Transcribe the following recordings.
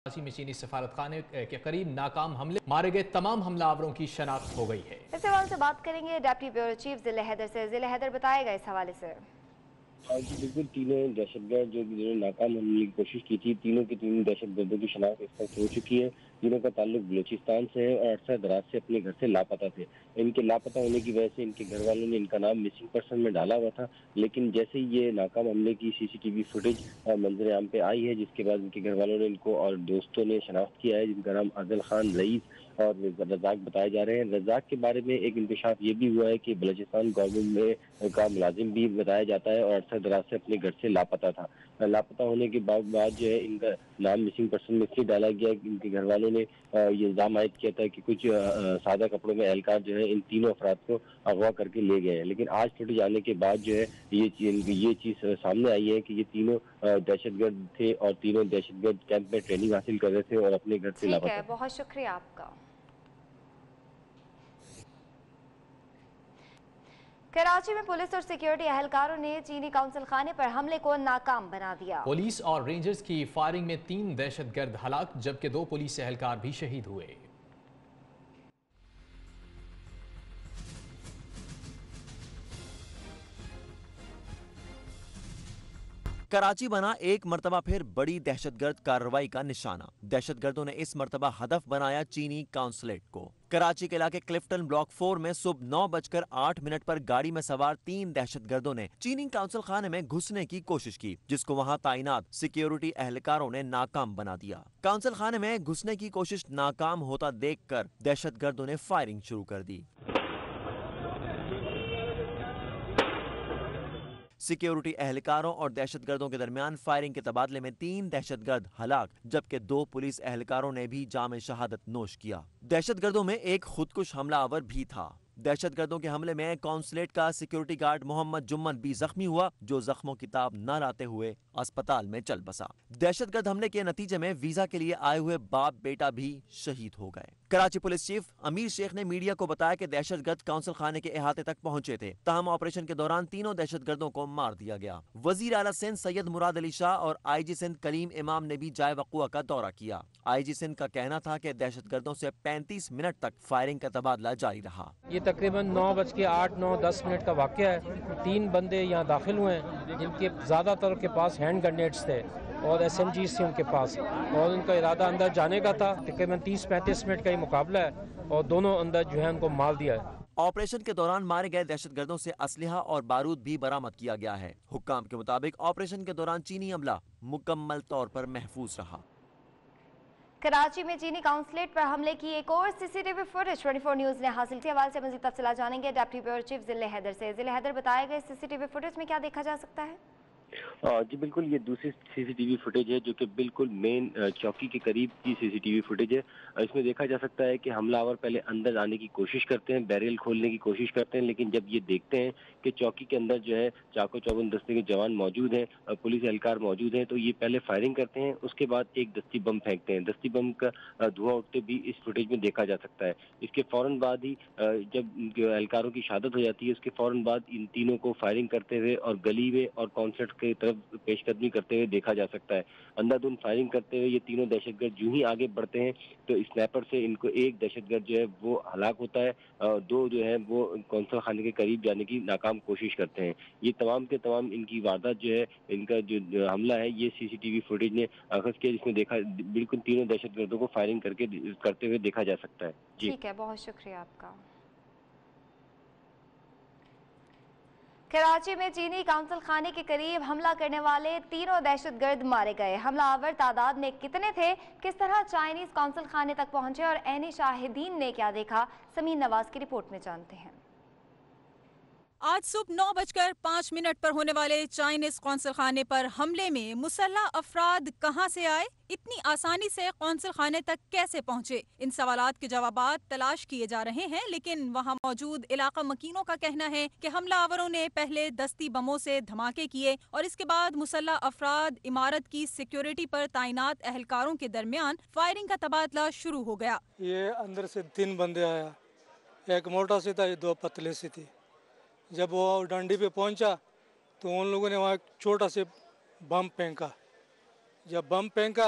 कराची में चीनी सफारत खाने के करीब नाकाम हमले, मारे गए तमाम हमलावरों की शनाख्त हो गई है। इस हवाले से बात करेंगे डिप्टी ब्यूरो चीफ जिले हैदर से। जिले हैदर बताएगा इस हवाले से। हाँ जी, बिल्कुल तीनों दहशतगर्द जो जिन्होंने नाकाम हमले की कोशिश की थी, तीनों के तीनों दहशतगर्दों की शनाख्त इस वक्त हो चुकी है, जिनों का ताल्लुक बलूचिस्तान से है और अरसा दराज से अपने घर से लापता थे। इनके लापता होने की वजह से इनके घर वालों ने इनका नाम मिसिंग पर्सन में डाला हुआ था, लेकिन जैसे ही ये नाकाम हमले की सीसीटीवी फुटेज मंजर आम पे आई है, जिसके बाद इनके घर वालों ने इनको और दोस्तों ने शनाख्त किया है, जिनका नाम अदल खान, रईस और रजाक बताए जा रहे हैं। रजाक के बारे में एक इंकशाफ ये भी हुआ है कि बलूचिस्तान गवर्नमेंट में का मुलाजिम भी बताया जाता है और अरसा दराज से अपने घर से लापता था। लापता होने के बाद जो है इनका नाम मिसिंग पर्सन में इसलिए डाला गया। इनके घर वालों ने ये इल्जाम आयद किया था कि कुछ सादा कपड़ों में एहलकार जो है इन तीनों अफराद को अगवा करके ले गए हैं, लेकिन आज फुटेज आने के बाद जो है ये चीज सामने आई है कि ये तीनों दहशतगर्द थे और तीनों दहशतगर्द कैंप में ट्रेनिंग हासिल कर रहे थे और अपने घर से ठीक लापता है, थे। बहुत शुक्रिया आपका। कराची में पुलिस और सिक्योरिटी एहलकारों ने चीनी काउंसिल खाने पर हमले को नाकाम बना दिया। पुलिस और रेंजर्स की फायरिंग में 3 दहशतगर्द हलाक, जबकि 2 पुलिस एहलकार भी शहीद हुए। कराची बना एक मर्तबा फिर बड़ी दहशतगर्द कार्रवाई का निशाना। दहशतगर्दों ने इस मर्तबा हदफ बनाया चीनी काउंसलेट को। कराची के इलाके क्लिफ्टन ब्लॉक 4 में सुबह 9:08 पर गाड़ी में सवार 3 दहशतगर्दों ने चीनी काउंसिल खाने में घुसने की कोशिश की, जिसको वहां तैनात सिक्योरिटी एहलकारों ने नाकाम बना दिया। काउंसिल खाने में घुसने की कोशिश नाकाम होता देखकर दहशतगर्दों ने फायरिंग शुरू कर दी। सिक्योरिटी एहलकारों और दहशतगर्दों के दरमियान फायरिंग के तबादले में 3 दहशतगर्द हलाक, जबकि 2 पुलिस एहलकारों ने भी जामे शहादत नोश किया। दहशतगर्दों में एक खुदकुश हमलावर भी था। दहशतगर्दों के हमले में कॉन्सुलेट का सिक्योरिटी गार्ड मोहम्मद जुम्मन भी जख्मी हुआ, जो जख्मों की ताब न लाते हुए अस्पताल में चल बसा। दहशतगर्द हमले के नतीजे में वीजा के लिए आए हुए बाप बेटा भी शहीद हो गए। कराची पुलिस चीफ अमीर शेख ने मीडिया को बताया कि दहशतगर्द काउंसिल खाने के अहाते तक पहुंचे थे, ताहम ऑपरेशन के दौरान तीनों दहशतगर्दों को मार दिया गया। वजीर आला सिंध सैयद मुराद अली शाह और IG सिंध कलीम इमाम ने भी जाए वक़ुआ का दौरा किया। IG सिंध का कहना था कि दहशतगर्दों से 35 मिनट तक फायरिंग का तबादला जारी रहा। ये तकरीबन 9:08-9:10 का वाक़या है। 3 बंदे यहाँ दाखिल हुए हैं, जिनके ज़्यादातर के पास हैंड ग्रेनेड्स थे और SMGs थी उनके पास, और उनका इरादा अंदर जाने का था। तकरीबन 30-35 मिनट का ही मुकाबला है और दोनों अंदर जो है उनको मार दिया है। ऑपरेशन के दौरान मारे गए दहशतगर्दों से असलहा और बारूद भी बरामद किया गया है। हुक्काम के मुताबिक ऑपरेशन के दौरान चीनी अमला मुकम्मल तौर पर महफूज रहा। कराची में चीनी काउंसलेट पर हमले की एक और CCTV फुटेज 24 न्यूज ने हासिल की। हवाले से मजीद तफसीलात जानेंगे डिप्टी ब्यूरो चीफ जिले हैदर से। जिले हैदर बताएगा इस CCTV फुटेज में क्या देखा जा सकता है। जी बिल्कुल, ये दूसरी सीसीटीवी फुटेज है जो कि बिल्कुल मेन चौकी के करीब की सीसीटीवी फुटेज है। इसमें देखा जा सकता है कि हमलावर पहले अंदर आने की कोशिश करते हैं, बैरियल खोलने की कोशिश करते हैं, लेकिन जब ये देखते हैं कि चौकी के अंदर जो है चाको चौबंद दस्ते के जवान मौजूद हैं, पुलिस एहलकार मौजूद हैं, तो ये पहले फायरिंग करते हैं। उसके बाद एक दस्ती बम फेंकते हैं। दस्ती बम का धुआं उठते भी इस फुटेज में देखा जा सकता है। इसके फौरन बाद ही जब एहलकारों की शहादत हो जाती है, उसके फौरन बाद इन तीनों को फायरिंग करते हुए और गली में और कॉन्सर्ट की तरफ पेशकदमी करते हुए देखा जा सकता है। अंधाधुंध फायरिंग करते हुए ये तीनों दहशतगर्द यूं ही आगे बढ़ते हैं तो स्नैपर से इनको एक दहशतगर्द जो है वो हलाक होता है और 2 जो है वो कौंसल खाने के करीब जाने की नाकाम कोशिश करते हैं। ये तमाम के तमाम इनकी वारदात जो है, इनका जो हमला है, ये सीसीटीवी फुटेज ने अखज़ किया, जिसमें देखा बिल्कुल तीनों दहशतगर्दों को फायरिंग करते हुए देखा जा सकता है। जी ठीक है, बहुत शुक्रिया आपका। कराची में चीनी काउंसिल खाने के करीब हमला करने वाले तीनों दहशतगर्द मारे गए। हमलावर तादाद में कितने थे, किस तरह चाइनीज काउंसिल खाने तक पहुंचे और ऐनी शाहिदीन ने क्या देखा, समीन नवाज की रिपोर्ट में जानते हैं। आज सुबह 9:05 पर होने वाले चाइनीज कौंसल खाने पर हमले में मुसल्लह अफराद कहां से आए, इतनी आसानी से कौंसल खाने तक कैसे पहुंचे, इन सवालात के जवाबात तलाश किए जा रहे हैं। लेकिन वहां मौजूद इलाका मकीनों का कहना है कि हमलावरों ने पहले दस्ती बमों से धमाके किए और इसके बाद मुसल्लह अफराद इमारत की सिक्योरिटी पर तैनात एहलकारों के दरमियान फायरिंग का तबादला शुरू हो गया। ये अंदर से 3 बंदे आया, एक मोटा सी था, 2 पतले सी थी। जब वो डंडी पे पहुंचा तो उन लोगों ने वहाँ एक छोटा से बम फेंका। जब बम फेंका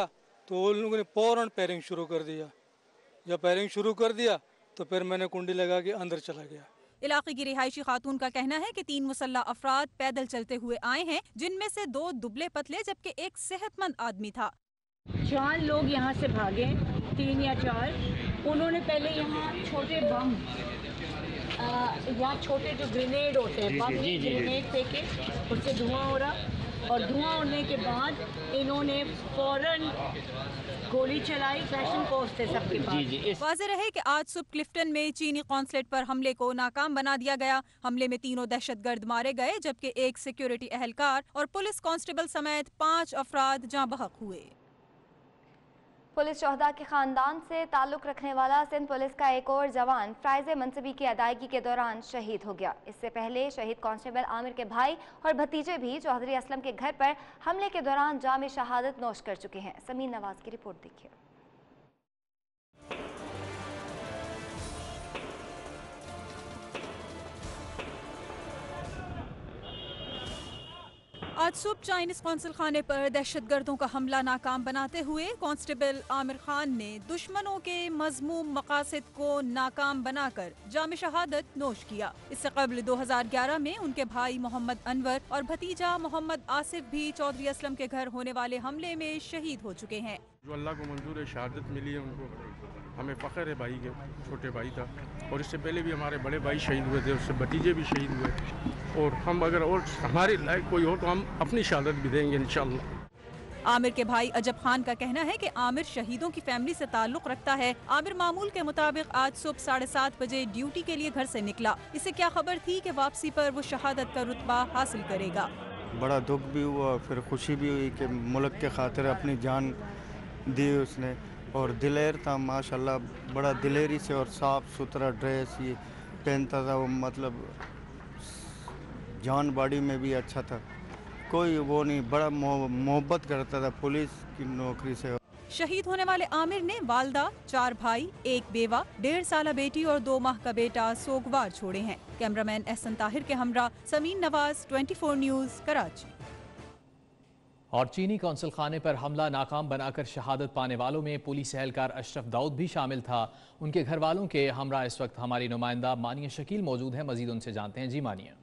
तो उन लोगों ने फौरन फायरिंग शुरू कर दिया। जब फायरिंग शुरू कर दिया तो फिर मैंने कुंडी लगा के अंदर चला गया। इलाके की रिहायशी खातून का कहना है कि 3 मुसल्ला अफराद पैदल चलते हुए आए हैं, जिनमें से 2 दुबले पतले जबकि एक सेहतमंद आदमी था। 4 लोग यहाँ से भागे, 3 या 4। उन्होंने पहले यहाँ छोटे बम, यहाँ छोटे जो ग्रेनेड होते हैं, बम ग्रेनेड फेंके, उससे धुआं हो रहा, और धुआं होने के बाद इन्होंने फौरन गोली चलाई। फैशन पोस्ट है सबके पास। वाज़ेह रहे कि आज सुबह क्लिफ्टन में चीनी कॉन्सुलेट पर हमले को नाकाम बना दिया गया। हमले में 3 दहशतगर्द मारे गए जबकि एक सिक्योरिटी एहलकार और पुलिस कांस्टेबल समेत 5 अफराद जाँ बहक हुए। पुलिस शोहदा के खानदान से ताल्लुक़ रखने वाला सिंध पुलिस का एक और जवान फ़राइज़ मनसबी की अदायगी के दौरान शहीद हो गया। इससे पहले शहीद कांस्टेबल आमिर के भाई और भतीजे भी चौधरी असलम के घर पर हमले के दौरान जाम शहादत नोश कर चुके हैं। समीन नवाज की रिपोर्ट देखिए। आज सुबह चाइनीज कौंसल खाने पर दहशतगर्दों का हमला नाकाम बनाते हुए कांस्टेबल आमिर खान ने दुश्मनों के मज़मूम मकासद को नाकाम बनाकर जाम शहादत नोश किया। इससे कबल 2011 में उनके भाई मोहम्मद अनवर और भतीजा मोहम्मद आसिफ भी चौधरी असलम के घर होने वाले हमले में शहीद हो चुके हैं। जो अल्लाह को मंजूर है शहादत मिली है उनको, हमें फ़ख्र है। भाई के छोटे भाई था और इससे पहले भी हमारे बड़े भाई शहीद हुए थे, उससे भतीजे भी शहीद हुए, और हम अगर और हमारे लायक कोई हो तो हम अपनी शहादत भी देंगे इंशाअल्लाह। आमिर के भाई अजब खान का कहना है कि आमिर शहीदों की फैमिली से ताल्लुक़ रखता है। आमिर मामूल के मुताबिक आज सुबह 7:30 बजे ड्यूटी के लिए घर से निकला। इसे क्या खबर थी कि वापसी पर वो शहादत का रुतबा हासिल करेगा। बड़ा दुख भी हुआ, फिर खुशी भी हुई कि मुल्क के खातिर अपनी जान दी उसने, और दिलेर था माशाल्लाह, बड़ा दिलेरी से और साफ़ सुथरा ड्रेस ये पहनता था वो, मतलब जान बाड़ी में भी अच्छा था, कोई वो नहीं, बड़ा मोहब्बत करता था पुलिस की नौकरी से। शहीद होने वाले आमिर ने वालदा, 4 भाई, 1 बेवा, 1.5 साल बेटी और 2 माह का बेटा सोगवार छोड़े हैं। कैमरामैन एहसन ताहिर के हमरा समीन नवाज, 24 न्यूज़, कराची। और चीनी कौंसल खाने पर हमला नाकाम बनाकर शहादत पाने वालों में पुलिस एहलकार अशरफ दाऊद भी शामिल था। उनके घर वालों के हमरा इस वक्त हमारी नुमाइंदा मानिया शकील मौजूद है, मजीद उनसे जानते हैं। जी मानिया।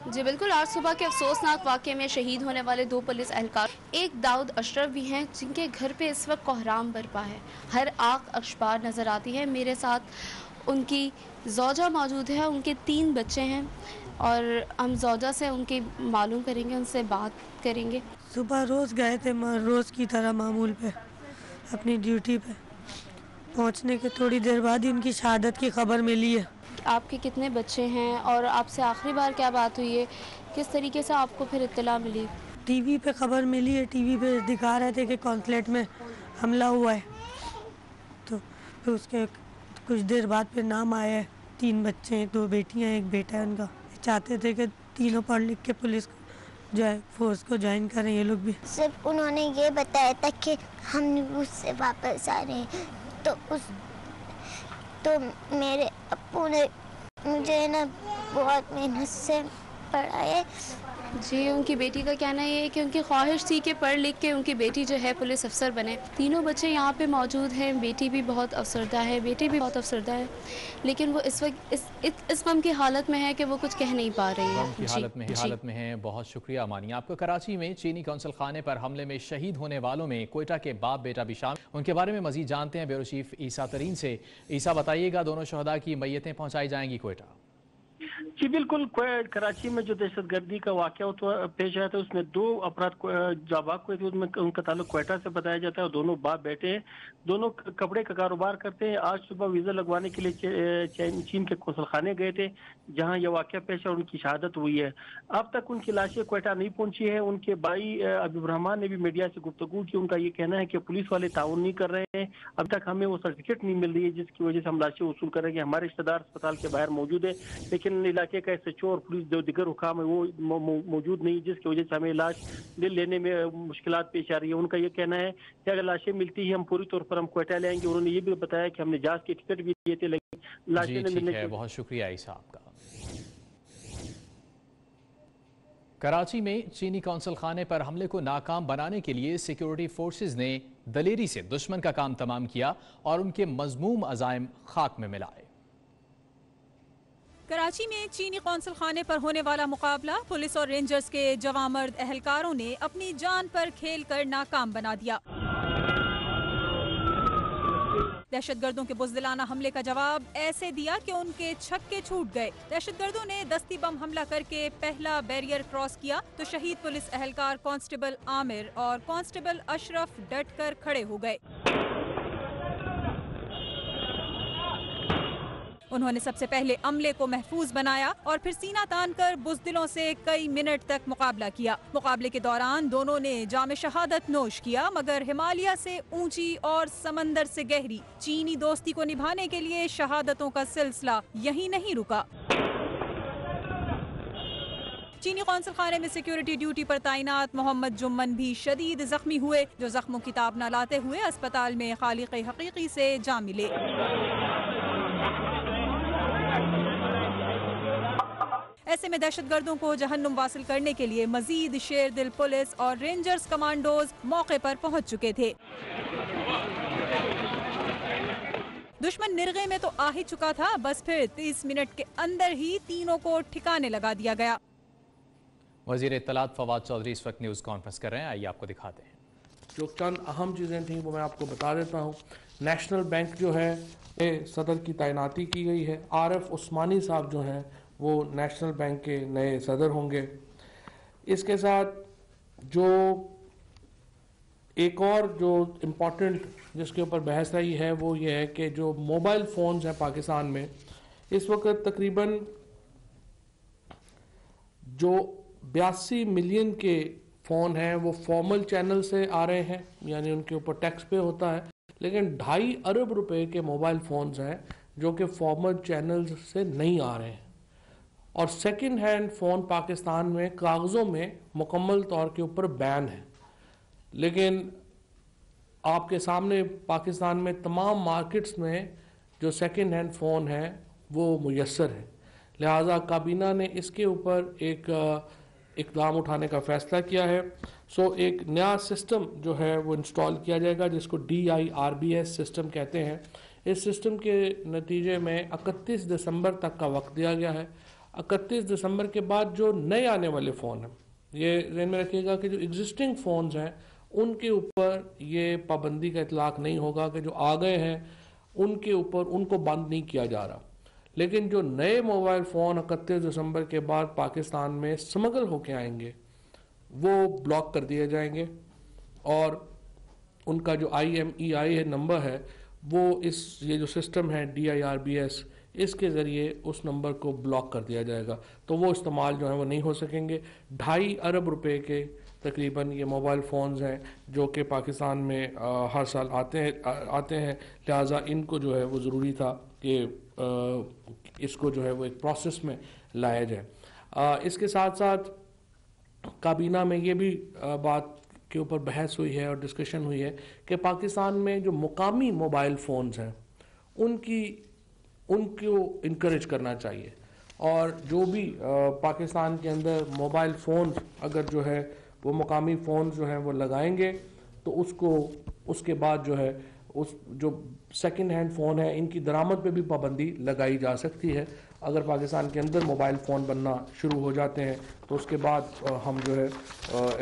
जी बिल्कुल, आज सुबह के अफसोसनाक वाक़े में शहीद होने वाले 2 पुलिस एहलकार, एक दाऊद अशरफ भी हैं जिनके घर पे इस वक्त कोहराम बरपा है, हर आँख अखबार नज़र आती है। मेरे साथ उनकी ज़ौजा मौजूद है, उनके 3 बच्चे हैं और हम ज़ौजा से उनके मालूम करेंगे, उनसे बात करेंगे। सुबह रोज़ गए थे रोज़ की तरह मामूल पे अपनी ड्यूटी पे, पहुंचने के थोड़ी देर बाद ही उनकी शहादत की खबर मिली है। आपके कितने बच्चे हैं और आपसे आखिरी बार क्या बात हुई है, किस तरीके से आपको फिर इत्तला मिली? टीवी पे खबर मिली है, टीवी पे दिखा रहे थे कि कॉन्सुलेट में हमला हुआ है, तो फिर उसके कुछ देर बाद फिर नाम आया है। 3 बच्चे हैं, 2 बेटियां, 1 बेटा है उनका। चाहते थे कि तीनों पढ़ लिख के पुलिस जो है फोर्स को ज्वाइन करें ये लोग भी। सिर्फ उन्होंने ये बताया था कि हम उससे वापस आ रहे हैं, तो मेरे अप्पू ने मुझे ना बहुत मेहनत से पढ़ाया। जी, उनकी बेटी का कहना ये है कि उनकी ख्वाहिश थी कि पढ़ लिख के उनकी बेटी जो है पुलिस अफसर बने। तीनों बच्चे यहाँ पे मौजूद हैं, बेटी भी बहुत अफसरदा है, बेटी भी बहुत अफसरदा है, लेकिन वो इस वक्त इस गम की हालत में है कि वो कुछ कह नहीं पा रही है। हालत में है। बहुत शुक्रिया मानिया आपको। कराची में चीनी कौंसल खाने पर हमले में शहीद होने वालों में कोयटा के बाप बेटा भी शामिल, उनके बारे में मजीद जानते हैं ब्यूरो चीफ ईसा तरीन से। ईसा बताइएगा, दोनों शहदा की मैयतें पहुँचाई जाएंगी कोयटा? जी बिल्कुल, कराची में जो दहशतगर्दी का वाक़या पेश आया था उसमें 2 अपराध जाबाक हुए थे, उसमें उनका ताल्लुक क्वेटा से बताया जाता है और दोनों बाप बेटे हैं, दोनों कपड़े का कारोबार करते हैं। आज सुबह वीज़ा लगवाने के लिए चीन के कौंसल खाने गए थे जहां यह वाक़या पेश और उनकी शहादत हुई है। अब तक उनकी लाशें क्वेटा नहीं पहुंची है। उनके भाई अबीब रहमान ने भी मीडिया से गुफ्तगू की, उनका ये कहना है कि पुलिस वाले ताउन नहीं कर रहे हैं, अब तक हमें वो सर्टिफिकेट नहीं मिल रही है जिसकी वजह से हम लाशें वसूल कर रहे हैं। हमारे रिश्तेदार अस्पताल के बाहर मौजूद है लेकिन इलाके का SHO और पुलिस जो दिगर हुकाम है वो मौजूद नहीं, जिसकी वजह से हमें लाश लेने में मुश्किलात पेश आ रही है। उनका ये कहना है कि अगर लाशें मिलती है हम पूरी तौर पर हम क्वेटा ले आएंगे। उन्होंने ये भी बताया कि हमने जहाज के टिकट भी दिए थे लेकिन लाशें नहीं मिलने। बहुत शुक्रिया ईसा आपका। कराची में चीनी कौंसल खाने पर हमले को नाकाम बनाने के लिए सिक्योरिटी फोर्सेज ने दलेरी से दुश्मन का काम तमाम किया और उनके मजमूम अज़ाइम खाक में मिलाए। कराची में चीनी कौंसल खाने पर होने वाला मुकाबला पुलिस और रेंजर्स के जवामर्द एहलकारों ने अपनी जान पर खेल कर नाकाम बना दिया। दहशतगर्दों के बुज़दिलाना हमले का जवाब ऐसे दिया कि उनके छक्के छूट गए। दहशतगर्दों ने दस्ती बम हमला करके पहला बैरियर क्रॉस किया तो शहीद पुलिस एहलकार कांस्टेबल आमिर और कांस्टेबल अशरफ डट कर खड़े हो गए। उन्होंने सबसे पहले अमले को महफूज बनाया और फिर सीना तान कर बुज़दिलों से कई मिनट तक मुकाबला किया। मुकाबले के दौरान दोनों ने जाम शहादत नोश किया, मगर हिमालय से ऊंची और समंदर से गहरी चीनी दोस्ती को निभाने के लिए शहादतों का सिलसिला यहीं नहीं रुका। चीनी कौंसल खाने में सिक्योरिटी ड्यूटी पर तैनात मोहम्मद जुम्मन भी शदीद जख्मी हुए, जो जख्मों की ताब न लाते हुए अस्पताल में खालिक हकीकी से जा मिले। ऐसे में दहशतगर्दों को जहन्नुम वासिल करने के लिए मजीद शेर दिल पुलिस और रेंजर्स कमांडोज मौके पर पहुंच चुके थे। दुश्मन निर्गे में तो आ ही चुका था, बस फिर 30 मिनट के अंदर ही तीनों को ठिकाने लगा दिया गया। वजीर इत्तलात फवाद चौधरी इस वक्त न्यूज़ कॉन्फ्रेंस कर रहे हैं, आइए आपको दिखाते हैं। जो चंद अहम चीज़ें थी वो मैं आपको बता देता हूँ। नेशनल बैंक जो है सदर की तैनाती की गई है। आरिफ उस्मानी साहब जो हैं वो नेशनल बैंक के नए सदर होंगे। इसके साथ जो एक और जो इम्पॉर्टेंट जिसके ऊपर बहस रही है वो ये है कि जो मोबाइल फ़ोन्स हैं पाकिस्तान में इस वक्त तकरीबन जो 82 मिलियन के फ़ोन हैं वो फॉर्मल चैनल से आ रहे हैं, यानी उनके ऊपर टैक्स पे होता है, लेकिन 2.5 अरब रुपए के मोबाइल फ़ोन्स हैं जो कि फॉर्मल चैनल्स से नहीं आ रहे हैं। और सेकंड हैंड फ़ोन पाकिस्तान में कागज़ों में मुकम्मल तौर के ऊपर बैन है, लेकिन आपके सामने पाकिस्तान में तमाम मार्केट्स में जो सेकंड हैंड फ़ोन है वो मुयस्सर है। लिहाजा काबीना ने इसके ऊपर एक इक़दाम उठाने का फ़ैसला किया है। सो एक नया सिस्टम जो है वो इंस्टॉल किया जाएगा जिसको DIRBS सिस्टम कहते हैं। इस सिस्टम के नतीजे में 31 दिसंबर तक का वक्त दिया गया है। 31 दिसंबर के बाद जो नए आने वाले फ़ोन हैं, ये ध्यान में रखिएगा कि जो एग्जिस्टिंग फ़ोन्स हैं उनके ऊपर ये पाबंदी का इतलाक़ नहीं होगा कि जो आ गए हैं उनके ऊपर उनको बंद नहीं किया जा रहा, लेकिन जो नए मोबाइल फ़ोन 31 दिसंबर के बाद पाकिस्तान में स्मगल होके आएंगे वो ब्लॉक कर दिए जाएंगे और उनका जो IMEI है नंबर है वो ये जो सिस्टम है DIRBS इसके ज़रिए उस नंबर को ब्लॉक कर दिया जाएगा, तो वो इस्तेमाल जो है वो नहीं हो सकेंगे। 2.5 अरब रुपए के तकरीबन ये मोबाइल फ़ोन्स हैं जो कि पाकिस्तान में हर साल आते हैं, लिहाजा इनको जो है वो ज़रूरी था कि इसको जो है वो एक प्रोसेस में लाया जाए। इसके साथ साथ काबीना में ये भी बात के ऊपर बहस हुई है और डिस्कशन हुई है कि पाकिस्तान में जो मुकामी मोबाइल फ़ोन्स हैं उनको इनकरेज करना चाहिए, और जो भी पाकिस्तान के अंदर मोबाइल फ़ोन्स अगर जो है वो मुकामी फ़ोन्स जो हैं वो लगाएंगे तो उसके बाद जो है उस जो सेकंड हैंड फ़ोन है इनकी दरामद पे भी पाबंदी लगाई जा सकती है। अगर पाकिस्तान के अंदर मोबाइल फ़ोन बनना शुरू हो जाते हैं तो उसके बाद हम जो है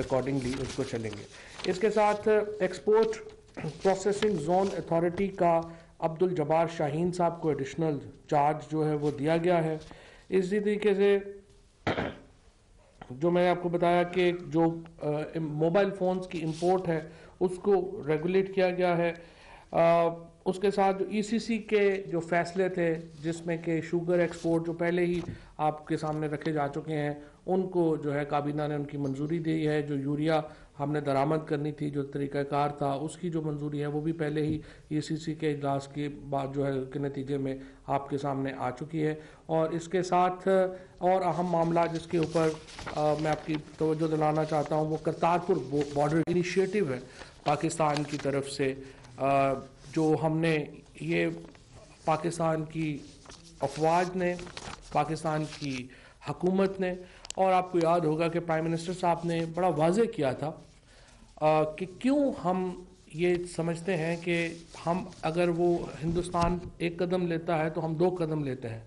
अकॉर्डिंगली उसको चलेंगे। इसके साथ एक्सपोर्ट प्रोसेसिंग जोन अथॉरिटी का अब्दुल जब्बार शाहीन साहब को एडिशनल चार्ज जो है वो दिया गया है। इसी तरीके से जो मैंने आपको बताया कि जो मोबाइल फ़ोन्स की इंपोर्ट है उसको रेगुलेट किया गया है। उसके साथ जो ECC के जो फैसले थे जिसमें कि शुगर एक्सपोर्ट जो पहले ही आपके सामने रखे जा चुके हैं उनको जो है काबीना ने उनकी मंजूरी दी है। जो यूरिया हमने दरामद करनी थी, जो तरीक़ाकार था, उसकी जो मंजूरी है वो भी पहले ही ECC के इजलास के बाद जो है के नतीजे में आपके सामने आ चुकी है। और इसके साथ और अहम मामला जिसके ऊपर मैं आपकी तवज्जो दिलाना चाहता हूँ वो करतारपुर बॉर्डर इनिशिएटिव है पाकिस्तान की तरफ से, जो हमने ये पाकिस्तान की अफवाज ने, पाकिस्तान की हुकूमत ने और आपको याद होगा कि प्राइम मिनिस्टर साहब ने बड़ा वाज़े किया था कि क्यों हम ये समझते हैं कि हम अगर वो हिंदुस्तान एक कदम लेता है तो हम 2 कदम लेते हैं।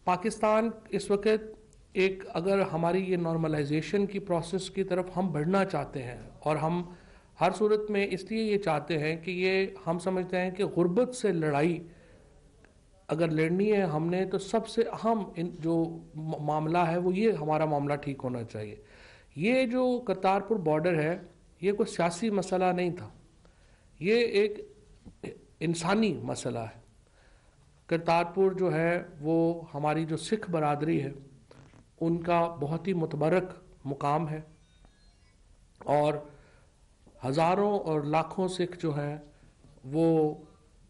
पाकिस्तान इस वक्त एक अगर हमारी ये नॉर्मलाइजेशन की प्रोसेस की तरफ हम बढ़ना चाहते हैं, और हम हर सूरत में इसलिए ये चाहते हैं कि ये हम समझते हैं कि गुर्बत से लड़ाई अगर लड़नी है हमने, तो सबसे अहम जो मामला है वो ये हमारा मामला ठीक होना चाहिए। ये जो करतारपुर बॉर्डर है ये कोई सियासी मसला नहीं था, ये एक इंसानी मसला है। करतारपुर जो है वो हमारी जो सिख बरादरी है उनका बहुत ही मुतबरक मुकाम है, और हज़ारों और लाखों सिख जो हैं वो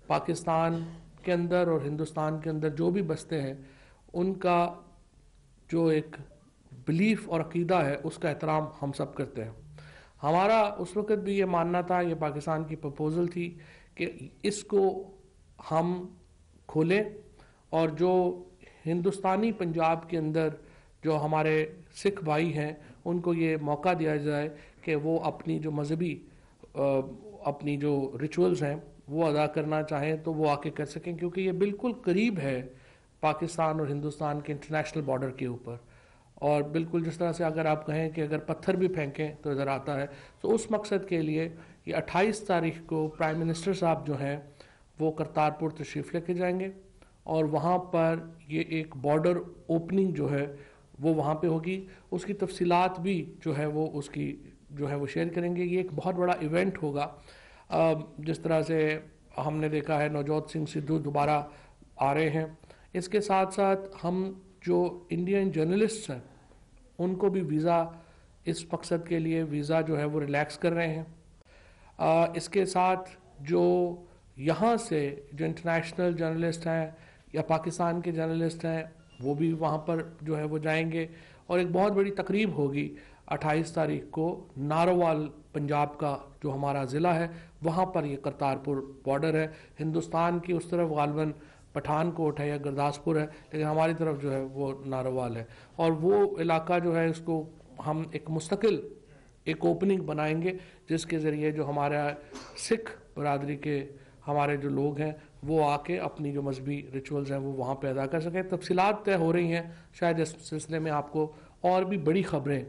पाकिस्तान के अंदर और हिंदुस्तान के अंदर जो भी बसते हैं उनका जो एक बिलीफ और अकीदा है उसका एहतराम हम सब करते हैं। हमारा उस वक़्त भी ये मानना था, ये पाकिस्तान की प्रपोज़ल थी कि इसको हम खोलें और जो हिंदुस्तानी पंजाब के अंदर जो हमारे सिख भाई हैं उनको ये मौका दिया जाए कि वो अपनी जो मजहबी अपनी जो रिचुअल्स हैं वो अदा करना चाहें तो वो आके कर सकें, क्योंकि ये बिल्कुल करीब है पाकिस्तान और हिंदुस्तान के इंटरनेशनल बॉर्डर के ऊपर। और बिल्कुल जिस तरह से अगर आप कहें कि अगर पत्थर भी फेंकें तो इधर आता है, तो उस मकसद के लिए ये 28 तारीख को प्राइम मिनिस्टर साहब जो हैं वो करतारपुर तशरीफ़ लेके जाएंगे, और वहाँ पर ये एक बॉर्डर ओपनिंग जो है वो वहाँ पे होगी। उसकी तफसीलात भी जो है वो उसकी जो है वो शेयर करेंगे। ये एक बहुत बड़ा इवेंट होगा। जिस तरह से हमने देखा है नवजोत सिंह सिद्धू दोबारा आ रहे हैं, इसके साथ साथ हम जो इंडियन जर्नलिस्ट हैं उनको भी वीज़ा इस मकसद के लिए वीज़ा जो है वो रिलैक्स कर रहे हैं। इसके साथ जो यहाँ से जो इंटरनेशनल जर्नलिस्ट हैं या पाकिस्तान के जर्नलिस्ट हैं वो भी वहाँ पर जो है वो जाएंगे, और एक बहुत बड़ी तकरीब होगी 28 तारीख को नारोवाल पंजाब का जो हमारा ज़िला है वहाँ पर ये करतारपुर बॉर्डर है। हिंदुस्तान की उस तरफ गालबन पठानकोट है या गुरदासपुर है, लेकिन हमारी तरफ जो है वो नारोवाल है, और वो इलाका जो है इसको हम एक मुस्तकिल एक ओपनिंग बनाएंगे जिसके ज़रिए जो हमारा सिख बरादरी के हमारे जो लोग हैं वो आके अपनी जो मजहबी रिचुअल्स हैं वो वहाँ पे अदा कर सकें। तफसीलात तय हो रही हैं, शायद इस सिलसिले में आपको और भी बड़ी ख़बरें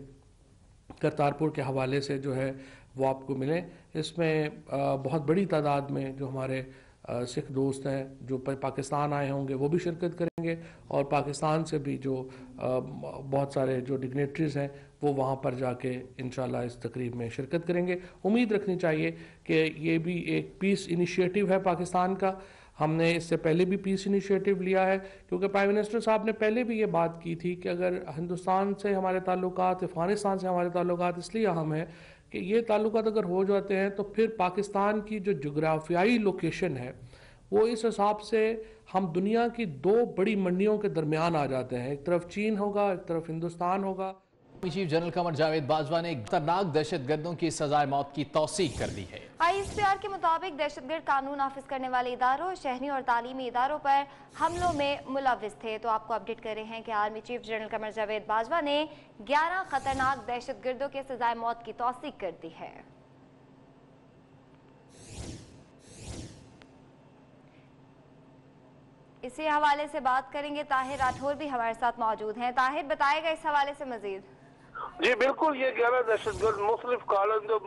करतारपुर के हवाले से जो है वो आपको मिलें। इसमें बहुत बड़ी तादाद में जो हमारे सिख दोस्त हैं जो पाकिस्तान आए होंगे वो भी शिरकत करेंगे, और पाकिस्तान से भी जो बहुत सारे जो डिग्नेटरीज़ हैं वो वहाँ पर जाके इंशाल्लाह इस तकरीब में शिरकत करेंगे। उम्मीद रखनी चाहिए कि ये भी एक पीस इनिशिएटिव है पाकिस्तान का। हमने इससे पहले भी पीस इनिशिएटिव लिया है, क्योंकि प्राइम मिनिस्टर साहब ने पहले भी ये बात की थी कि अगर हिंदुस्तान से हमारे ताल्लुकात, अफ़गानिस्तान से हमारे ताल्लुकात इसलिए अहम है कि ये ताल्लुकात अगर हो जाते हैं तो फिर पाकिस्तान की जो जोग्राफियाई लोकेशन है वो इस हिसाब से हम दुनिया की 2 बड़ी मंडियों के दरमियान आ जाते हैं, एक तरफ चीन होगा, एक तरफ हिंदुस्तान होगा। चीफ जनरल कमर जावेद बाजवा ने खतरनाक दहशतगर्दों की सजाए मौत की तौसीक कर दी है। ISPR के मुताबिक दहशतगर्द कानून नाफिज करने वाले इदारों, शहरी और तालीमी इदारों पर हमलों में मुलविस थे। तो आपको अपडेट कर रहे हैं कि army chief general Qamar Javed Bajwa ने 11 खतरनाक दहशतगर्दों के सजाए मौत की तौसीक कर दी है। इसी हवाले से बात करेंगे, ताहिर राठौर भी हमारे साथ मौजूद हैं। ताहिर, बताएगा इस हवाले से मजीद? जी बिल्कुल, ये 11 दहशतगर्द मुख्तलिफ कॉलम जो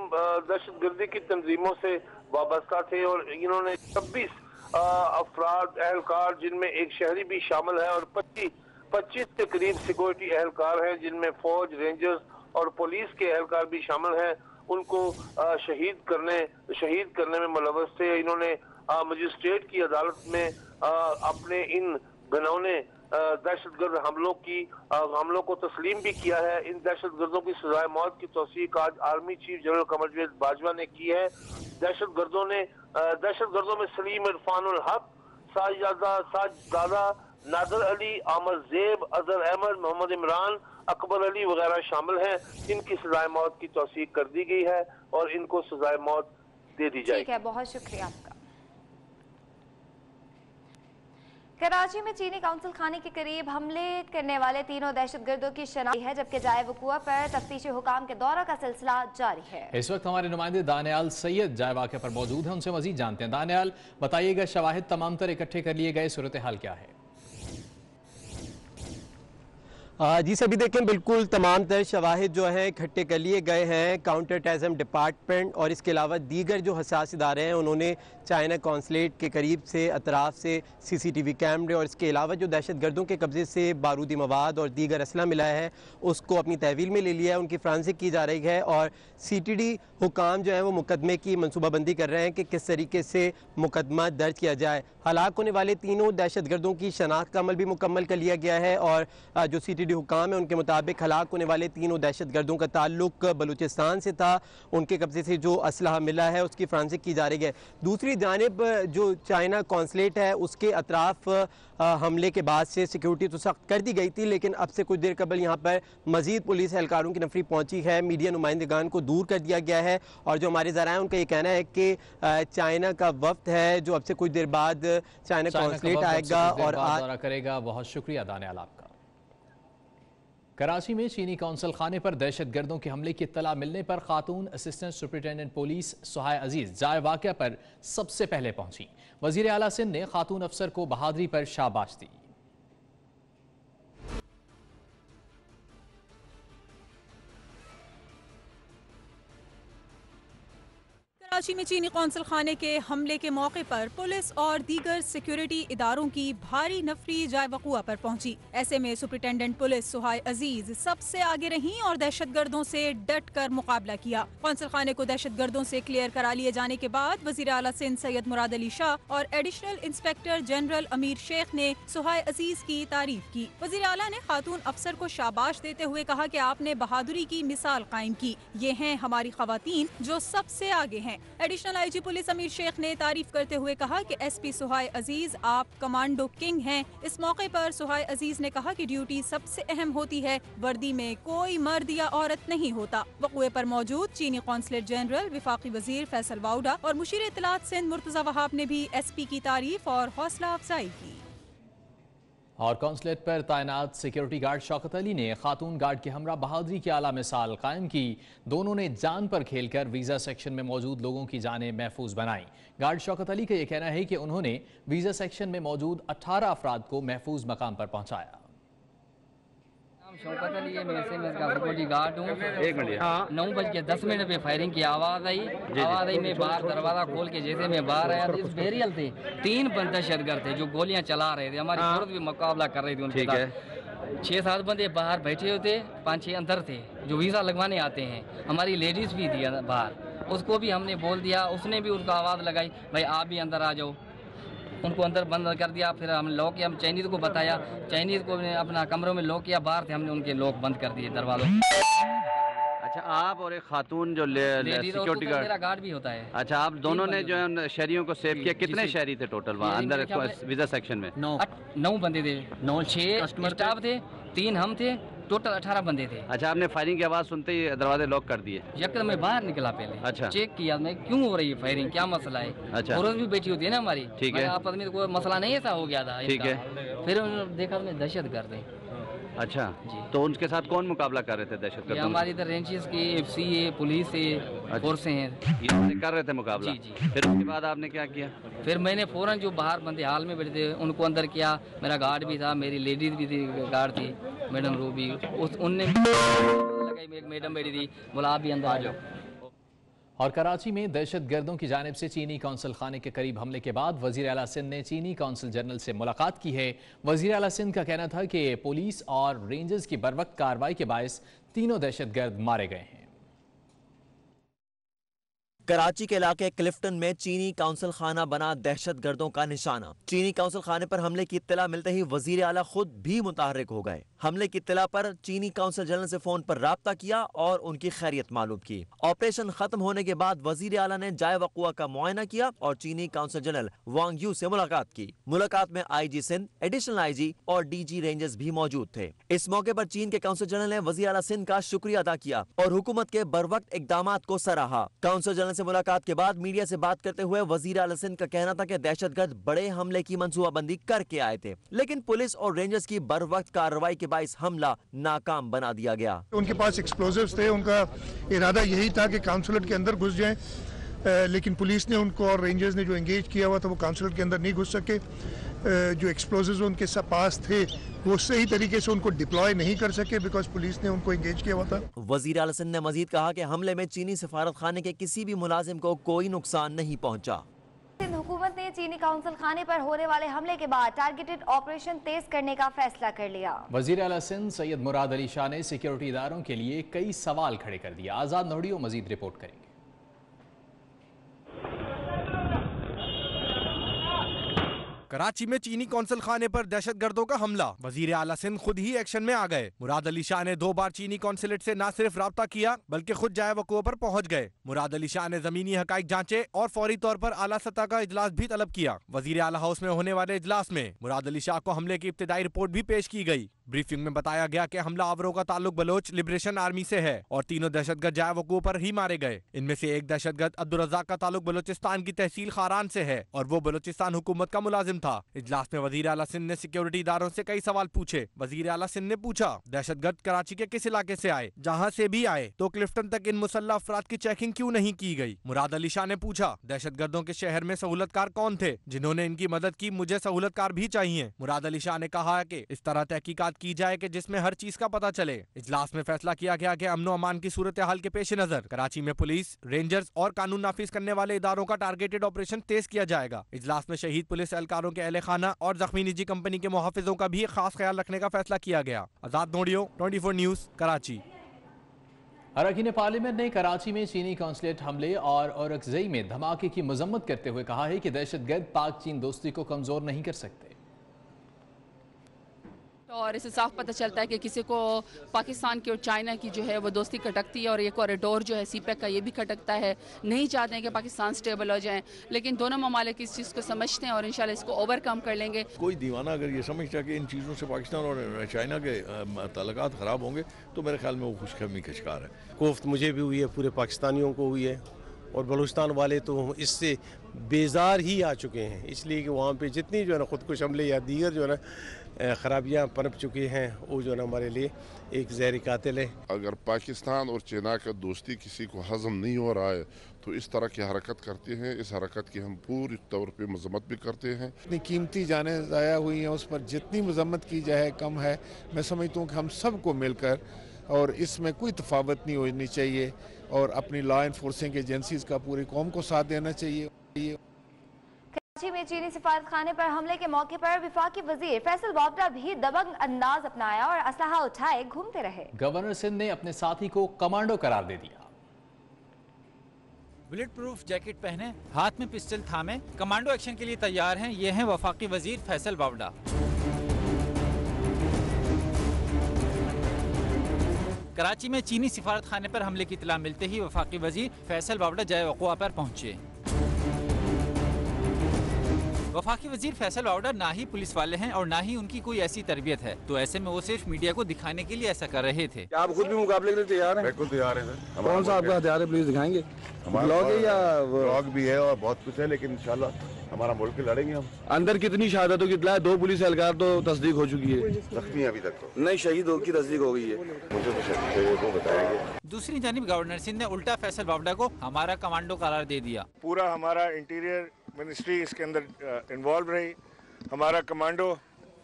दहशतगर्दी की तंजीमों से वाबस्ता थे, और इन्होंने 26 अफराद एहलकार जिनमें एक शहरी भी शामिल है और 25 के करीब सिक्योरिटी एहलकार हैं जिनमें फौज, रेंजर्स और पुलिस के एहलकार भी शामिल हैं, उनको शहीद करने में मुलव्वस थे। इन्होंने मजिस्ट्रेट की अदालत में अपने इन घिनौने दहशतगर्द हमलों को तस्लीम भी किया है। इन दहशतगर्दों की सजाए मौत की तौसीक आज army chief general Qamar Javed Bajwa ने की है। दहशतगर्दों में सलीम इरफानुल हक, साजिदा, नादर अली, आमर ज़ेब, अजहर अहमद, मोहम्मद इमरान, अकबर अली वगैरह शामिल हैं। इनकी सजाए मौत की तौसीक कर दी गई है और इनको सजाए मौत दे दी जाएगी। ठीक है, बहुत शुक्रिया आपका। कराची में चीनी कौंसल खाने के करीब हमले करने वाले तीनों दहशतगर्दों की शनाख्त है, जबकि जाए वक़ुआ पर तफ्तीशी हुकाम के दौरा का सिलसिला जारी है। इस वक्त हमारे नुमाइंदे दानियाल सैयद जाए वाक़े पर मौजूद हैं, उनसे मजीद जानते हैं। दानियाल, बताइएगा, शवाहिद तमाम तर इकट्ठे कर लिए गए, सूरत हाल क्या है? जी सभी देखें, बिल्कुल तमाम तर शवाहिद जो हैं इकट्ठे कर लिए गए हैं। काउंटर टेररिज्म डिपार्टमेंट और इसके अलावा दीगर जो हसास इदारे हैं उन्होंने चाइना कौंसलेट के करीब से अतराफ से CCTV कैमरे और इसके अलावा जो दहशतगर्दों के कब्जे से बारूदी मवाद और दीगर असला मिला है उसको अपनी तहवील में ले लिया है। उनकी फ्रांसिक की जा रही है और CTD हुकाम जो है वो मुकदमे की मनसूबाबंदी कर रहे हैं कि किस तरीके से मुकदमा दर्ज किया जाए। हलाक होने वाले तीनों दहशतगर्दों की शनाख्त का अमल भी मुकम्मल कर लिया गया है और जो CTD हुकाम है उनके मुताबिक हलाक होने वाले तीनों दहशतगर्दों का ताल्लुक बलूचिस्तान से था। उनके कब्जे से जो असलहा मिला है उसकी फ्रांसिक की जा रही है। दूसरी जानिब जो चाइना कौंसलेट है उसके अतराफ हमले के बाद से सिक्योरिटी तो सख्त कर दी गई थी, लेकिन अब से कुछ देर कबल यहाँ पर मजीद पुलिस एहलकारों की नफरी पहुंची है। मीडिया नुमाइंदगान को दूर कर दिया गया है और जो हमारे ज़राए उनका ये कहना है कि चाइना का वफ्द है जो अब से कुछ देर बाद चाइना कौंसलेट आएगा और दौरा करेगा। बहुत शुक्रिया दानियाल आपका। कराची में चीनी कौंसल खाने पर दहशतगर्दों के हमले की इत्तला मिलने पर खातून असिस्टेंट सुपरिटेंडेंट पुलिस सुहाय अजीज जाए वाक़या पर सबसे पहले पहुंची। वज़ीर आला सिंध ने खातून अफसर को बहादुरी पर शाबाश दी। कराची में चीनी कौंसल खाने के हमले के मौके पर पुलिस और दीगर सिक्योरिटी इदारों की भारी नफरी जाए वक़ुआ पर पहुंची। ऐसे में सुपरिटेंडेंट पुलिस सुहाय अजीज सबसे आगे रहीं और दहशतगर्दों से डट कर मुकाबला किया। कौंसल खाने को दहशतगर्दों से क्लियर करा लिए जाने के बाद वज़ीर आला सिंध सैयद मुराद अली शाह और additional inspector general Amir Sheikh ने सुहाय अजीज की तारीफ की। वज़ीर आला ने खातून अफसर को शाबाश देते हुए कहा कि आपने बहादुरी की मिसाल कायम की। ये हैं हमारी खवातीन जो सबसे आगे हैं। एडिशनल IG पुलिस अमीर शेख ने तारीफ करते हुए कहा कि SP सुहाय अजीज आप कमांडो किंग हैं। इस मौके पर सुहाय अजीज ने कहा कि ड्यूटी सबसे अहम होती है, वर्दी में कोई मर्द या औरत नहीं होता। वक़ुए पर मौजूद चीनी कौंसलेट जनरल, विफाकी वजीर फैसल वाउडा और मुशीर इत्तलात सिंध मुर्तज़ा वहाब ने भी SP की तारीफ और हौसला अफजाई की। और कौंसलेट पर तैनात सिक्योरिटी गार्ड शौकत अली ने खातून गार्ड के हमरा बहादुरी की आला मिसाल कायम की। दोनों ने जान पर खेलकर वीज़ा सेक्शन में मौजूद लोगों की जानें महफूज बनाई। गार्ड शौकत अली का यह कहना है कि उन्होंने वीज़ा सेक्शन में मौजूद 18 अफराद को महफूज मकाम पर पहुँचाया। शौकत अली है, मैं इसका सिक्योरिटी गार्ड हूँ। 9:10 पे फायरिंग की आवाज़ आई। मैं बाहर दरवाज़ा खोल के जैसे मैं बाहर आया तो इस बैरियल थे 3 दहशतगर्द थे जो गोलियां चला रहे थे। हमारी औरत भी मुकाबला कर रही थी उनके साथ। 6-7 बंदे बाहर बैठे होते, 5-6 अंदर थे जो वीज़ा लगवाने आते हैं। हमारी लेडीज़ भी थी बाहर, उसको भी हमने बोल दिया, उसने भी उनका आवाज़ लगाई भाई आप भी अंदर आ जाओ। उनको अंदर बंद कर दिया। फिर हम लॉक किया, हम चाइनीज़ को बताया, चाइनीज़ को अपना कमरों में लॉक किया। बाहर थे, हमने उनके लॉक बंद कर दिए दरवाज़ों। अच्छा, आप और एक खातून जो सिक्योरिटी गार्ड भी होता है। अच्छा, आप दोनों ने जो है शहरियों को सेव किया। कितने शहरी थे टोटल वहाँ अंदर वीज़ा सेक्शन में? 9 बंदे थे। 6 स्टाफ थे, 3 हम थे, टोटल 18 बंदे थे। अच्छा, आपने फायरिंग की आवाज़ सुनते ही दरवाजे लॉक कर दिए? यकदम मैं बाहर निकला पहले। अच्छा, चेक किया मैं क्यों हो रही है फायरिंग, क्या मसला है। अच्छा, औरत भी बैठी होती है ना हमारी। ठीक है, आप आदमी कोई मसला नहीं ऐसा हो गया था। ठीक है, फिर उन्होंने देखा मैं दहशतगर्द है। अच्छा जी, तो उनके साथ कौन मुकाबला कर रहे थे दहशतगर्द? हमारी इधर रेंजेस की FCA पुलिस से फोर्सें हैं, ये कर रहे थे मुकाबला। जी। फिर उसके बाद आपने क्या किया? फिर मैंने फौरन जो बाहर बंदे हाल में बैठे थे उनको अंदर किया। मेरा गार्ड भी था, मेरी लेडीज भी थी, गार्ड थी मैडम रूबी, उनने लगाई। एक मैडम बैठी थी, बोला आप भी अंदर आ जाओ। और कराची में दहशतगर्दों की जानिब से चीनी कौंसल खाने के करीब हमले के बाद वज़ीर आला सिंध ने चीनी कौंसल जनरल से मुलाकात की है। वज़ीर आला सिंध का कहना था कि पुलिस और रेंजर्स की बरवक्त कार्रवाई के बायस तीनों दहशतगर्द मारे गए हैं। कराची के इलाके क्लिफ्टन में चीनी कौंसल खाना बना दहशतगर्दों का निशाना। चीनी कौंसल खाने पर हमले की इत्तला मिलते ही वजीर आला खुद भी मुतहर्रिक हो गए। हमले की इत्तला पर चीनी कौंसल जनरल से फोन पर राब्ता किया और उनकी खैरियत मालूम की। ऑपरेशन खत्म होने के बाद वजीर आला ने जाए वक़ुआ का मुआयना किया और चीनी कौंसल जनरल वांग यू से मुलाकात की। मुलाकात में IG सिंध, एडिशनल IG और DG रेंजर्स भी मौजूद थे। इस मौके पर चीन के कौंसल जनरल ने वजीर आला सिंध का शुक्रिया अदा किया और हुकूमत के बरवक्त इकदामात को सराहा। कौंसल जनरल से मुलाकात के बाद मीडिया से बात करते हुए वजीर आला सिंध का कहना था कि दहशतगर्द बड़े हमले की मंसूबाबंदी करके आए थे, लेकिन पुलिस और रेंजर्स की बरवक्त कार्रवाई के बाइस हमला नाकाम बना दिया गया। उनके पास एक्सप्लोजिव्स थे, उनका इरादा यही था कि काउंसलेट के अंदर घुस जाएं, लेकिन पुलिस ने उनको और रेंजर्स ने जो एंगेज किया हुआ था वो काउंसलेट के अंदर नहीं घुस सके। जो एक्सप्लोजिव्स उनके पास थे वो सही तरीके से उनको डिप्लॉय नहीं कर सके बिकॉज पुलिस ने उनको एंगेज किया हुआ था। वजीर आला सिंध ने मजीद कहा कि हमले में चीनी सफारत खाने के किसी भी मुलाजिम को कोई नुकसान नहीं पहुंचा। सिंध हुकूमत ने चीनी काउंसिल खाने पर होने वाले हमले के बाद टारगेटेड ऑपरेशन तेज करने का फैसला कर लिया। वजीर आला सिंध सैयद मुराद अली शाह ने सिक्योरिटी इदारों के लिए कई सवाल खड़े कर दिया। आजाद नोडियो मजीद रिपोर्ट करेंगे। कराची में चीनी कौंसल खाने पर दहशतगर्दों का हमला, वजीर आला सिंध खुद ही एक्शन में आ गए। मुराद अली शाह ने 2 बार चीनी कौंसलेट से न सिर्फ राब्ता किया बल्कि खुद जाए वक़ूअ पर पहुंच गए। मुराद अली शाह ने जमीनी हकाइक जांचे और फौरी तौर पर आला सतह का इजलास भी तलब किया। वजीर आला हाउस में होने वाले इजलास में मुराद अली शाह को हमले की इब्तिदाई रिपोर्ट भी पेश की गई। ब्रीफिंग में बताया गया कि हमला आवरों का ताल्लुक बलोच लिबरेशन आर्मी से है और तीनों दहशतगर्द जाए वक़ूअ पर ही मारे गए। इनमें से एक दहशतगर्द अब्दुल रज़ाक का ताल्लुक बलोचिस्तान की तहसील खारान से है और वो बलोचिस्तान हुकूमत का मुलाजिम था। इजलास में वजीर आला सिंध ने सिक्योरिटी इदारों से कई सवाल पूछे। वजीर आला सिंध ने पूछा, दहशतगर्द कराची के किस इलाके से आए? जहाँ से भी आए तो क्लिफ्टन तक इन मुसल्लह अफराद की चेकिंग क्यों नहीं की गई? मुराद अली शाह ने पूछा, दहशतगर्दों के शहर में सहूलतकार कौन थे जिन्होंने इनकी मदद की? मुझे सहूलतकार भी चाहिए। मुराद अली शाह ने कहा कि इस तरह तहकीकात की जाए कि जिसमें हर चीज का पता चले। इजलास में फैसला किया गया कि अमनो अमान की सूरत हाल के पेश नजर कराची में पुलिस, रेंजर्स और कानून नाफिज करने वाले इदारों का टारगेटेड ऑपरेशन तेज किया जाएगा। इजलास में शहीद पुलिस एहलकारों के अहले खाना और जख्मी निजी कंपनी के मुहाफिजों का भी खास ख्याल रखने का फैसला किया गया। आजाद नोडियो, 24 न्यूज, कराची। अरकान पार्लियामेंट ने कराची में चीनी कौंसलेट हमले और औरकजई में धमाके की मजम्मत करते हुए कहा है कि दहशतगर्द पाक चीन दोस्ती को कमजोर नहीं कर सकते। और इससे साफ पता चलता है कि किसी को पाकिस्तान की और चाइना की जो है वो दोस्ती खटकती है और ये कॉरिडोर जो है सीपेक का ये भी खटकता है। नहीं चाहते हैं कि पाकिस्तान स्टेबल हो जाए, लेकिन दोनों ममालिक इस चीज़ को समझते हैं और इंशाल्लाह इसको ओवरकम कर लेंगे। कोई दीवाना अगर ये समझता है कि इन चीज़ों से पाकिस्तान और चाइना के ताल्लुकात ख़राब होंगे तो मेरे ख्याल में वो खुशखबरी का शिकार है। कोफ्त मुझे भी हुई है, पूरे पाकिस्तानियों को हुई है और बलूचिस्तान वाले तो इससे बेजार ही आ चुके हैं, इसलिए कि वहाँ पे जितनी जो है ना खुदकुश हमले या दीगर जो है ना खराबियाँ पनप चुकी हैं वो जो है ना हमारे लिए एक जहरी कातिल है। अगर पाकिस्तान और चाइना का दोस्ती किसी को हजम नहीं हो रहा है तो इस तरह की हरकत करते हैं। इस हरकत की हम पूरी तौर पे मजम्मत भी करते हैं। इतनी कीमती जानें ज़ाया हुई हैं, उस पर जितनी मजम्मत की जाए कम है। मैं समझता हूँ कि हम सबको मिलकर, और इसमें कोई तफावत नहीं होनी चाहिए और अपनी लॉ इन्फोर्सिंग एजेंसीज का पूरी कौम को साथ देना चाहिए। कराची में चीनी सफारत खाने पर हमले के मौके पर वफाकी वजीर फैसल बावड़ा भी दबंग अंदाज अपनाया और असलहा उठाए घूमते रहे। गवर्नर सिंध ने अपने साथी को कमांडो करार दे दिया। बुलेट प्रूफ जैकेट पहने, हाथ में पिस्टल थामे, कमांडो एक्शन के लिए तैयार हैं। ये हैं वफाकी वजीर फैसल बावड़ा। कराची में चीनी सिफारत खाने पर हमले की इत्तला मिलते ही वफाकी वजीर फैसल बावड़ा जाए वक़ूआ पर पहुंचे। वफाकी वजीर फैसल बावड़ा ना ही पुलिस वाले हैं और ना ही उनकी कोई ऐसी तरबियत है, तो ऐसे में वो सिर्फ मीडिया को दिखाने के लिए ऐसा कर रहे थे। क्या आप खुद भी मुकाबले के लिए तैयार हैं? बिल्कुल तैयार है सर। कौन सा आपका हथियार है, प्लीज दिखाएंगे? ब्लॉग है या ब्लॉग भी है और बहुत कुछ है, लेकिन इंशाल्लाह हमारा मुल्क लड़ेंगे हम। अंदर कितनी शहादतों की इत्तला है? 2 पुलिस एहलकार तो तस्दीक हो चुकी है। जख्मी अभी तक तो नहीं, शहीदों की तस्दीक हो गई है। मुझे तो शहीदों को बताएंगे। दूसरी जानिब गवर्नर सिंध ने उल्टा फैसल बावड़ा को हमारा कमांडो करार दे दिया। पूरा हमारा इंटीरियर मिनिस्ट्री इसके अंदर इन्वॉल्व रही। हमारा कमांडो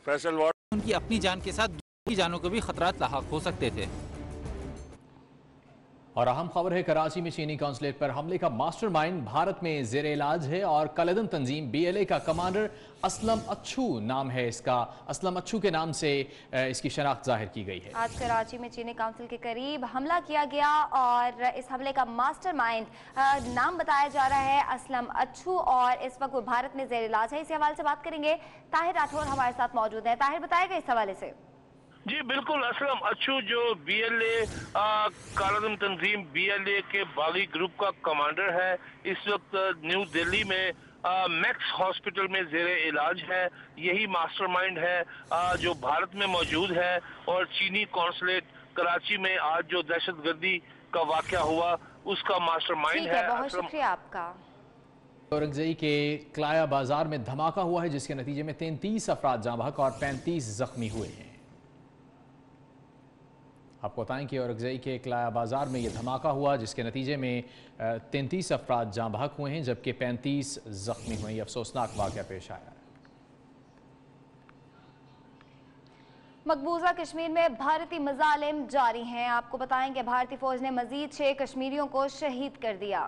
फैसल बावड़ा, उनकी अपनी जान के साथ दूसरी जानों को भी खतरात लाहक हो सकते थे। और अहम खबर है, कराची में चीनी कौंसलेट पर हमले का मास्टरमाइंड भारत में जेर इलाज है और कलदन तंजीम BLA का कमांडर असलम अच्छू नाम है इसका। असलम अच्छू के नाम से इसकी शनाख्त जाहिर की गई है। आज कराची में चीनी काउंसिल के करीब हमला किया गया और इस हमले का मास्टरमाइंड नाम बताया जा रहा है असलम अच्छू और इस वक्त वो भारत में जेर इलाज है। इसी हवाले से बात करेंगे, ताहिर राठौर हमारे साथ मौजूद है। ताहिर, बताएगा इस हवाले से? जी बिल्कुल, असलम अच्छू जो BLA कालदम तंजीम BLA के बागी ग्रुप का कमांडर है, इस वक्त न्यू दिल्ली में मैक्स हॉस्पिटल में जेर इलाज है। यही मास्टरमाइंड है जो भारत में मौजूद है और चीनी कौंसलेट कराची में आज जो दहशतगर्दी का वाकया हुआ उसका मास्टरमाइंड है। बहुत शुक्रिया आपका। औरंगजेई के क्लाया बाजार में धमाका हुआ है जिसके नतीजे में 33 अफराद जाँ बहक और 35 जख्मी हुए हैं। आपको बताएं कि औरंगजेई के क्लाया बाजार में यह धमाका हुआ जिसके नतीजे में 33 अफराद जाँ बहक हुए हैं जबकि 35 जख्मी हुए। अफसोसनाक वाक़या पेश आया है। मकबूजा कश्मीर में भारतीय मजालिम जारी हैं। आपको बताएं कि भारतीय फौज ने मजीद 6 कश्मीरियों को शहीद कर दिया।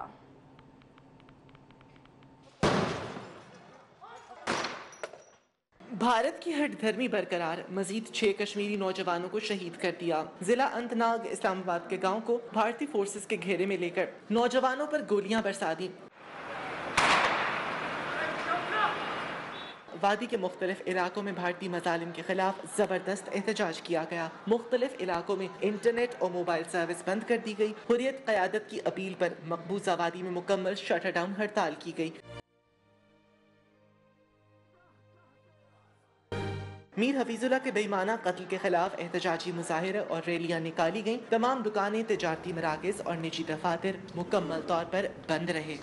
भारत की हठधर्मी बरकरार, मजीद 6 कश्मीरी नौजवानों को शहीद कर दिया। जिला अनंतनाग इस्लामाबाद के गांव को भारतीय फोर्सेस के घेरे में लेकर नौजवानों पर गोलियां बरसा दी। वादी के मुख्तलिफ इलाकों में भारतीय मजालिम के खिलाफ जबरदस्त एहतजाज किया गया। मुख्तलिफ इलाकों में इंटरनेट और मोबाइल सर्विस बंद कर दी गई। हुर्रियत क़यादत की अपील पर मकबूजा वादी में मुकम्मल शटरडाउन हड़ताल की गई। मीर हफीजुल्लाह के बेईमाना कत्ल के खिलाफ एहतजाजी मुजाहिरे और रैलियां निकाली गईं। तमाम दुकानें, तिजारती मराकज़ और निजी दफातर मुकम्मल तौर पर बंद रहे।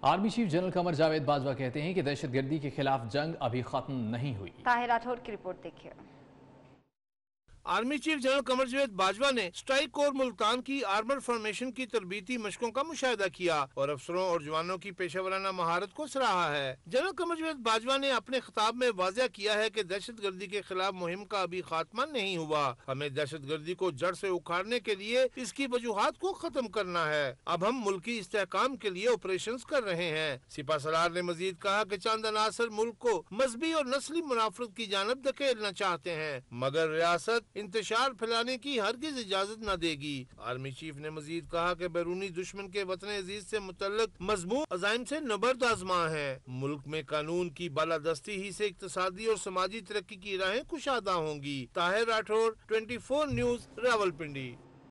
Army chief general Qamar Javed Bajwa कहते हैं कि दहशतगर्दी के खिलाफ जंग अभी खत्म नहीं हुई। ताहिर राठौर की रिपोर्ट देखिए। Army chief general Qamar Javed Bajwa ने स्ट्राइक कोर मुल्तान की आर्मर फॉर्मेशन की तरबीती मशकों का मुशाहिदा किया और अफसरों और जवानों की पेशेवराना महारत को सराहा है। जनरल कमर जावेद बाजवा ने अपने खिताब में वाज़ेह किया है कि दहशतगर्दी के खिलाफ मुहिम का अभी खात्मा नहीं हुआ। हमें दहशतगर्दी को जड़ से उखाड़ने के लिए इसकी वजूहात को खत्म करना है। अब हम मुल्की इस्तेहकाम के लिए ऑपरेशन कर रहे हैं। सिपा सलार ने मजीद कहा कि चंद अनासर मुल्क को मजहबी और नस्ली मुनाफरत की जानब धकेलना चाहते हैं मगर रियासत इंतशार फैलाने की हरगिज इजाजत न देगी। आर्मी चीफ ने मजीद कहा कि बैरूनी दुश्मन के वतन अजीज से मुतल्लिक मजमून अज़ाइम से नबर्द आजमा है। मुल्क में कानून की बालादस्ती ही से इक्तिसादी और समाजी तरक्की की राहें कुशादा होंगी। ताहिर राठौर, 24 न्यूज़, रावलपिंडी।